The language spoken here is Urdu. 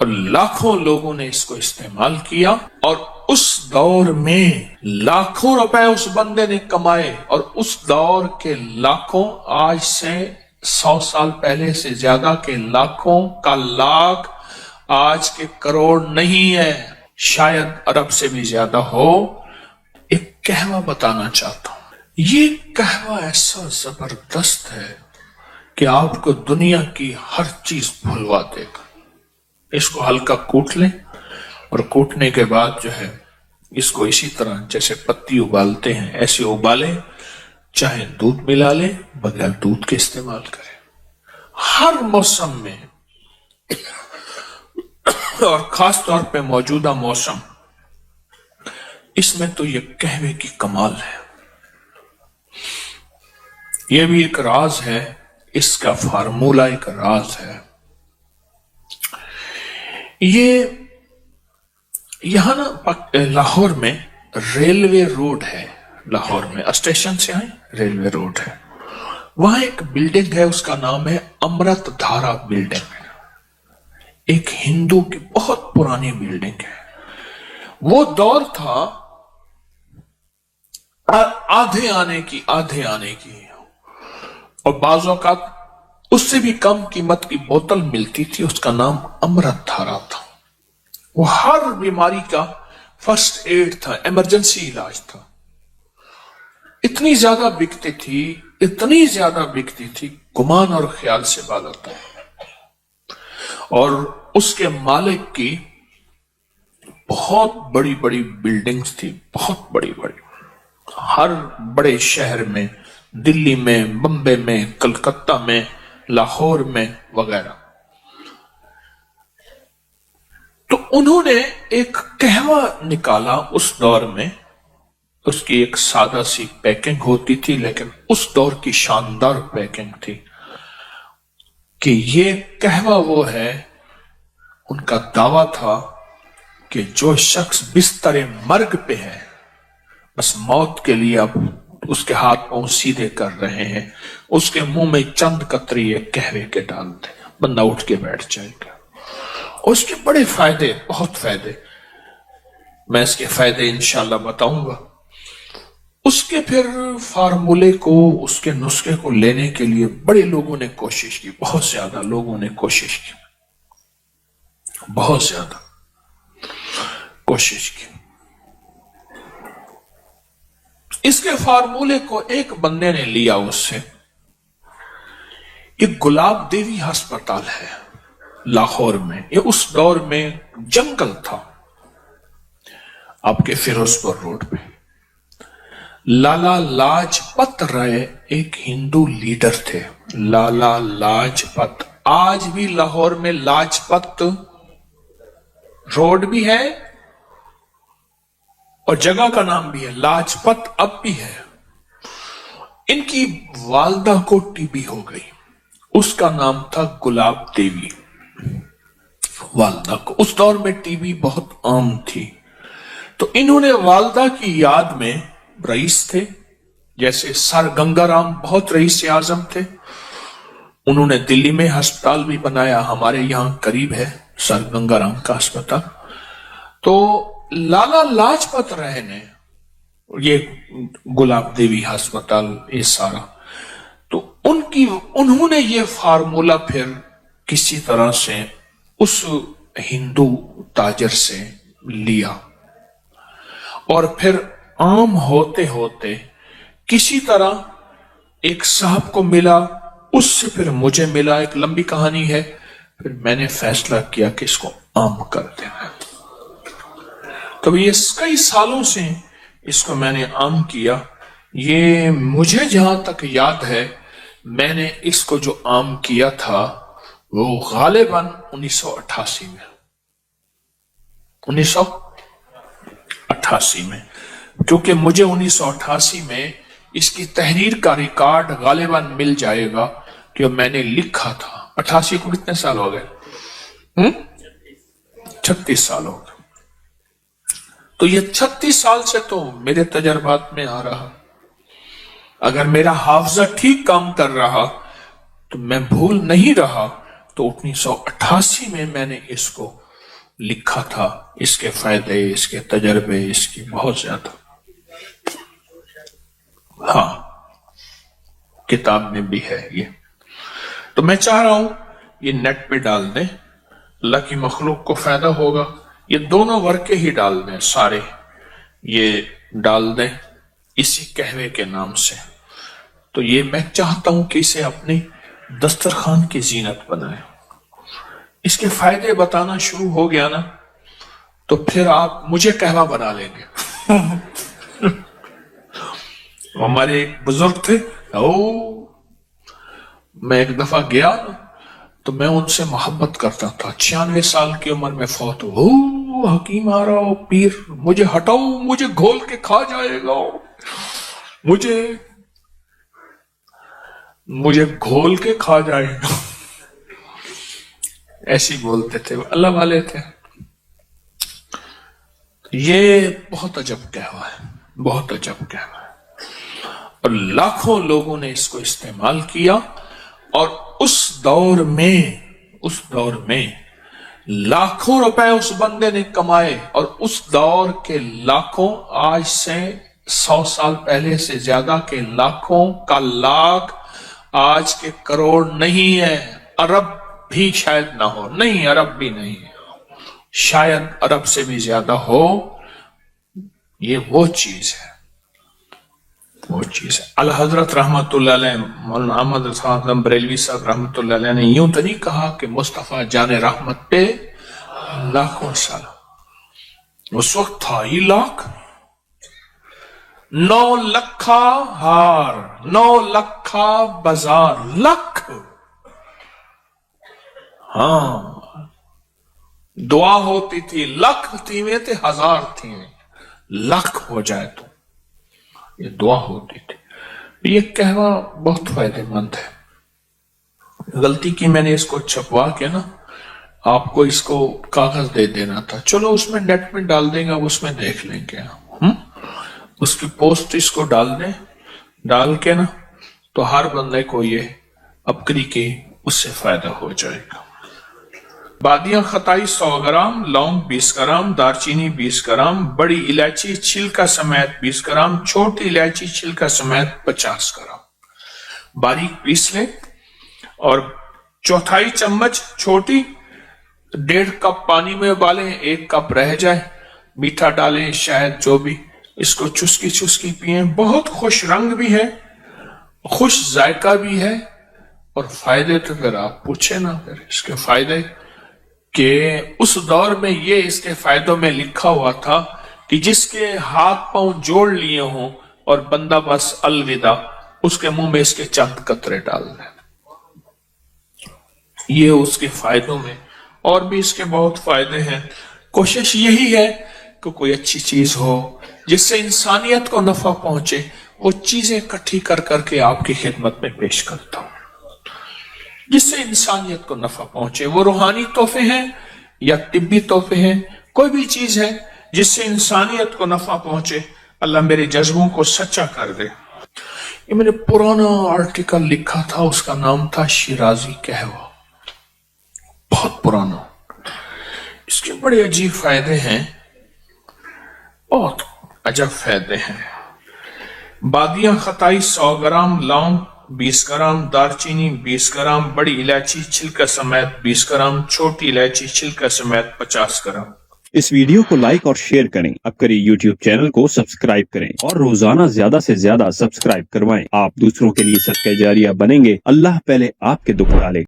اور لاکھوں لوگوں نے اس کو استعمال کیا، اور اس دور میں لاکھوں روپے اس بندے نے کمائے، اور اس دور کے لاکھوں آج سے 100 سال پہلے سے زیادہ کے لاکھوں کا لاکھ آج کے کروڑ نہیں ہے، شاید ارب سے بھی زیادہ ہو۔ ایک کہوہ بتانا چاہتا ہوں، یہ کہوہ ایسا زبردست ہے کہ آپ کو دنیا کی ہر چیز بھلوا دے گا۔ اس کو ہلکا کوٹ لیں، اور کوٹنے کے بعد جو ہے اس کو اسی طرح جیسے پتی ابالتے ہیں ایسے ابالیں، چاہے دودھ ملا لیں، بغیر دودھ کے استعمال کریں ہر موسم میں، اور خاص طور پہ موجودہ موسم، اس میں تو یہ قہوے کی کمال ہے۔ یہ بھی ایک راز ہے، اس کا فارمولہ ایک راز ہے۔ یہ یہاں نا لاہور میں ریلوے روڈ ہے، لاہور میں اسٹیشن سے آئے ریلوے روڈ ہے، وہاں ایک بلڈنگ ہے، اس کا نام ہے امرت دھارا بلڈنگ، ایک ہندو کی بہت پرانی بلڈنگ ہے۔ وہ دور تھا آدھے آنے کی اور بعض اوقات اس سے بھی کم قیمت کی بوتل ملتی تھی، اس کا نام امرت دھارا تھا۔ وہ ہر بیماری کا فرسٹ ایڈ تھا، ایمرجنسی علاج تھا۔ اتنی زیادہ بکتی تھی گمان اور خیال سے بالا تھا، اور اس کے مالک کی بہت بڑی بڑی بلڈنگز تھی، بہت بڑی بڑی، ہر بڑے شہر میں، دلی میں، بمبے میں، کلکتہ میں، لاہور میں وغیرہ۔ تو انہوں نے ایک قہوہ نکالا اس دور میں، اس کی ایک سادہ سی پیکنگ ہوتی تھی، لیکن اس دور کی شاندار پیکنگ تھی کہ یہ قہوہ وہ ہے، ان کا دعویٰ تھا کہ جو شخص بستر مرگ پہ ہے، بس موت کے لیے اب اس کے ہاتھ پاؤں سیدھے کر رہے ہیں، اس کے منہ میں چند قطرے قہوے کے ڈال دیں، بندہ اٹھ کے بیٹھ جائے گا۔ اس کے بڑے فائدے، بہت فائدے، میں اس کے فائدے انشاءاللہ بتاؤں گا۔ اس کے پھر فارمولے کو، اس کے نسخے کو لینے کے لیے بڑے لوگوں نے کوشش کی، بہت زیادہ لوگوں نے کوشش کی، بہت زیادہ کوشش کی۔ اس کے فارمولے کو ایک بندے نے لیا اس سے، ایک گلاب دیوی ہسپتال ہے لاہور میں، یہ اس دور میں جنگل تھا، آپ کے فیروز پور روڈ پہ۔ لالا لاجپت رائے ایک ہندو لیڈر تھے، لالا لاجپت۔ آج بھی لاہور میں لاجپت روڈ بھی ہے اور جگہ کا نام بھی ہے، لاجپت اب بھی ہے۔ ان کی والدہ کو ٹی بی ہو گئی، اس کا نام تھا گلاب دیوی والدہ کو۔ اس دور میں ٹی بی بہت عام تھی، تو انہوں نے والدہ کی یاد میں، رئیس تھے جیسے سر گنگا رام بہت رئیس اعظم تھے، انہوں نے دلی میں ہسپتال بھی بنایا، ہمارے یہاں قریب ہے سر گنگا رام کا ہسپتال۔ تو لالا لاجپت رائے نے یہ گلاب دیوی ہسپتال، یہ سارا، تو انہوں نے یہ فارمولہ پھر کسی طرح سے اس ہندو تاجر سے لیا، اور پھر عام ہوتے ہوتے کسی طرح ایک صاحب کو ملا، اس سے پھر مجھے ملا، ایک لمبی کہانی ہے، پھر میں نے فیصلہ کیا کہ اس کو عام کر دینا۔ تو یہ کئی سالوں سے اس کو میں نے عام کیا۔ یہ مجھے جہاں تک یاد ہے، میں نے اس کو جو عام کیا تھا وہ غالباً 1988 میں، 1988 میں، کیونکہ مجھے 1988 میں اس کی تحریر کا ریکارڈ غالباً مل جائے گا کہ میں نے لکھا تھا۔ 88 کو کتنے سال ہو گئے؟ 36 سال ہو گئے۔ تو یہ 36 سال سے تو میرے تجربات میں آ رہا، اگر میرا حافظہ ٹھیک کام کر رہا تو میں بھول نہیں رہا، تو 1988 میں نے اس کو لکھا تھا، اس کے فائدے، اس کے تجربے، اس کی بہت زیادہ، ہاں کتاب میں بھی ہے یہ۔ تو میں چاہ رہا ہوں یہ نیٹ پہ ڈال دیں، اللہ کی مخلوق کو فائدہ ہوگا۔ یہ دونوں ورقے ہی ڈال دیں، سارے یہ ڈال دیں اسی قہوے کے نام سے۔ تو یہ میں چاہتا ہوں کہ اسے اپنی دسترخوان کی زینت بنائیں۔ اس کے فائدے بتانا شروع ہو گیا نا تو پھر آپ مجھے قہوہ بنا لیں گے۔ ہمارے ایک بزرگ تھے، میں ایک دفعہ گیا تو میں ان سے محبت کرتا تھا، 96 سال کی عمر میں فوت ہو، حکیم آ رہا ہو، پیر مجھے ہٹاؤ، مجھے گھول کے کھا جائے گا، مجھے گھول کے کھا جائے گا، ایسی بولتے تھے، اللہ والے تھے۔ یہ بہت عجب قہوہ ہے، بہت عجب قہوہ ہے، اور لاکھوں لوگوں نے اس کو استعمال کیا، اور اس دور میں لاکھوں روپے اس بندے نے کمائے، اور اس دور کے لاکھوں، آج سے 100 سال پہلے سے زیادہ کے لاکھوں کا لاکھ آج کے کروڑ نہیں ہے، ارب بھی شاید نہ ہو، نہیں ارب بھی نہیں، شاید ارب سے بھی زیادہ ہو۔ یہ وہ چیز ہے، وہ چیز ہے۔ الحضرت رحمت اللہ علیہ، مولانا احمد رضا بریلوی صاحب رحمت اللہ علیہ نے یوں تو نہیں کہا کہ مصطفیٰ جان رحمت پہ لاکھوں سال، اس وقت تھا ہی لاکھ، 9 لکھا ہار، 9 لکھا بازار، لکھ، ہاں دعا ہوتی تھی، لکھ تھیویں تھے، 1000 تھیویں، لکھ ہو جائے تو یہ دعا ہوتی تھی۔ یہ قہوہ بہت فائدہ مند ہے۔ غلطی کی میں نے اس کو چھپوا کے نا آپ کو اس کو کاغذ دے دینا تھا، چلو اس میں نیٹ میں ڈال دیں گا، اس میں دیکھ لیں گے، اس کی پوسٹ اس کو ڈال دیں، ڈال کے نا تو ہر بندے کو یہ اپکری کے اس سے فائدہ ہو جائے گا۔ بادیاں خطائی 100 گرام، لونگ 20 گرام، دارچینی 20 گرام، بڑی الائچی چھلکا سمیت 20 گرام، چھوٹی الائچی چھلکا سمیت 50 گرام باریک پیس لیں، اور 1/4 چمچ چھوٹی 1.5 کپ پانی میں ابالیں، 1 کپ رہ جائے، میٹھا ڈالیں، شاید جو بھی، اس کو چسکی چسکی پئیں، بہت خوش رنگ بھی ہے، خوش ذائقہ بھی ہے، اور فائدے تو پھر آپ پوچھیں نا، پھر اس کے فائدے کہ اس دور میں یہ اس کے فائدوں میں لکھا ہوا تھا کہ جس کے ہاتھ پاؤں جوڑ لیے ہوں اور بندہ بس الوداع، اس کے منہ میں اس کے چند قطرے ڈال دیں، یہ اس کے فائدوں میں۔ اور بھی اس کے بہت فائدے ہیں۔ کوشش یہی ہے کہ کوئی اچھی چیز ہو جس سے انسانیت کو نفع پہنچے، وہ چیزیں اکٹھی کر کر کے آپ کی خدمت میں پیش کرتا ہوں، جس سے انسانیت کو نفع پہنچے، وہ روحانی تحفے ہیں یا طبی تحفے ہیں، کوئی بھی چیز ہے جس سے انسانیت کو نفع پہنچے، اللہ میرے جذبوں کو سچا کر دے۔ یہ میں نے پرانا آرٹیکل لکھا تھا، اس کا نام تھا شیرازی قہوہ، بہت پرانا، اس کے بڑے عجیب فائدے ہیں، بہت عجب فائدے ہیں۔ بادیاں خطائی 100 گرام، لونگ 20 گرام، دارچینی 20 گرام، بڑی الائچی چھلکا سمیت 20 گرام، چھوٹی الائچی چھلکا سمیت 50 گرام۔ اس ویڈیو کو لائک اور شیئر کریں، اب کریں یوٹیوب چینل کو سبسکرائب کریں، اور روزانہ زیادہ سے زیادہ سبسکرائب کروائیں۔ آپ دوسروں کے لیے صدقہ جاریہ بنیں گے، اللہ پہلے آپ کے دکھ ڈالے۔